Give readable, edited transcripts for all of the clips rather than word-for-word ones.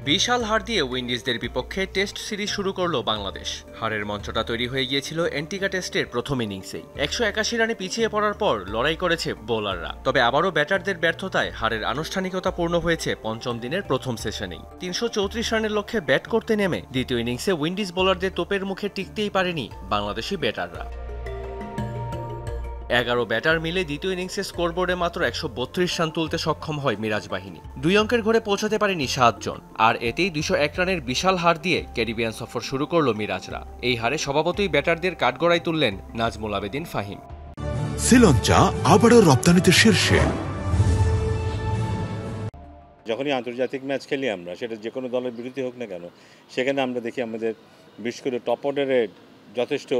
বিশাল হার দিয়ে উইন্ডিজদের বিপক্ষে test series শুরু করলো বাংলাদেশ। হারের মঞ্চটা তৈরি হয়ে গিয়েছিল অ্যান্টিগা টেস্টের প্রথম ইনিংসেই। ১৮১ রানে পিছিয়ে পড়ার পর লড়াই করেছে বোলাররা। তবে আবারও ব্যাটারদের ব্যর্থতায় হারের আনুষ্ঠানিকতা পূর্ণ হয়েছে পঞ্চম দিনের প্রথম সেশনেই। ৩৩৪ রানের লক্ষ্যে ব্যাট করতে নেমে দ্বিতীয় ইনিংসে উইন্ডিজ বোলারদের তোপের মুখে টিকতেই পারেনি বাংলাদেশি ব্যাটাররা। ১১ ব্যাটার মিলে দ্বিতীয় ইনিংসে স্কোরবোর্ডে মাত্র ১৩২ রান তুলতে সক্ষম হয় মিরাজ বাহিনী। ২ অঙ্কের ঘরে পৌঁছাতে পারেনি ৭ জন। আর এতেই ২০১ রানের বিশাল হার দিয়ে ক্যারিবিয়ান সফর শুরু করল মিরাজরা। এই হারে স্বভাবতই ব্যাটারদের কাঠগড়ায় তুললেন নাজমুল আবেদিন ফাহিম। শ্রীলঙ্কা আবারও রপ্তানিতে শীর্ষে। যখনই আন্তর্জাতিক ম্যাচ খেলি আমরা, সেটা যে কোনো দলের বিরুদ্ধে হোক না কেন, সেখানে আমরা দেখি আমাদের বিশেষ করে টপ অর্ডারে যথেষ্ট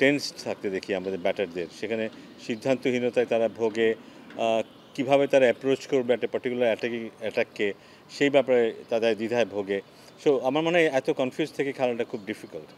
টেন্স থাকতে দেখি আমাদের ব্যাটারদের। সেখানে সিদ্ধান্তহীনতায় তারা ভোগে, কিভাবে তারা অ্যাপ্রোচ করবে একটা পার্টিকুলার অ্যাটাককে, সেই ব্যাপারে তাদের দ্বিধায় ভোগে। সো আমার মনে হয় এত কনফিউজ থেকে খেলাটা খুব ডিফিকাল্ট।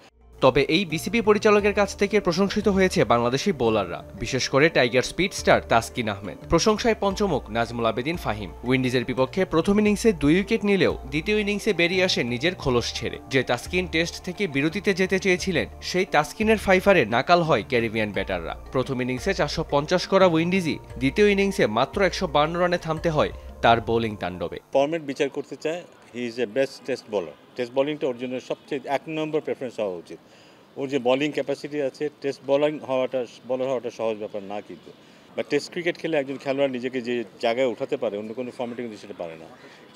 তবে এই বিসিবি পরিচালকের কাছ থেকে প্রশংসিত হয়েছে বাংলাদেশি বোলাররা, বিশেষ করে tiger speed star Taskin Ahmed. প্রশংসায় পঞ্চমুখ নাজমুল আবেদিন ফাহিম। উইন্ডিজের বিপক্ষে প্রথম ইনিংসে ২ উইকেট নিলেও দ্বিতীয় ইনিংসে বেরিয়ে আসে নিজের খোলস ছেড়ে। যে তাসকিন টেস্ট থেকে বিরতিতে যেতে চেয়েছিলেন, সেই তাসকিনের ফাইফারে নাকাল হয় ক্যারিবিয়ান ব্যাটাররা। প্রথম ইনিংসে ৪৫০ করা উইন্ডিজই দ্বিতীয় ইনিংসে মাত্র ১৫২ রানে থামতে হয় তার বোলিং তাণ্ডবে। ফরম্যাট বিচার করতে চায়, he is a best test bowler. Test বোলিংটা ওর জন্য সবচেয়ে ১ নম্বর প্রেফারেন্স হওয়া উচিত। ওর যে বোলিং ক্যাপাসিটি আছে, টেস্ট বোলার হওয়াটা সহজ ব্যাপার না কিন্তু। বা টেস্ট ক্রিকেট খেলে একজন খেলোয়াড় নিজেকে যে জায়গায় উঠাতে পারে, অন্য কোনো ফর্মেটে কিন্তু সেটা পারে না।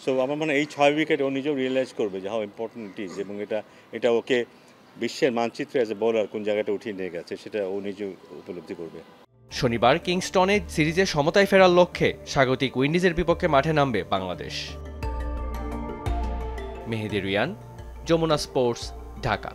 সো আমার মনে হয় এই ৬ উইকেট ও নিজেও রিয়েলাইজ করবে যে হাউ ইম্পর্টেন্ট ইট ইজ, এবং এটা ওকে বিশ্বের মানচিত্রে অ্যাজ এ বোলার কোন জায়গাটা উঠিয়ে নিয়ে গেছে সেটা ও নিজেও উপলব্ধি করবে। শনিবার কিংস্টনে সিরিজে সমতায় ফেরার লক্ষ্যে স্বাগতিক উইন্ডিজের বিপক্ষে মাঠে নামবে বাংলাদেশ। মেহেদী রিয়ান, যমুনা স্পোর্টস, ঢাকা।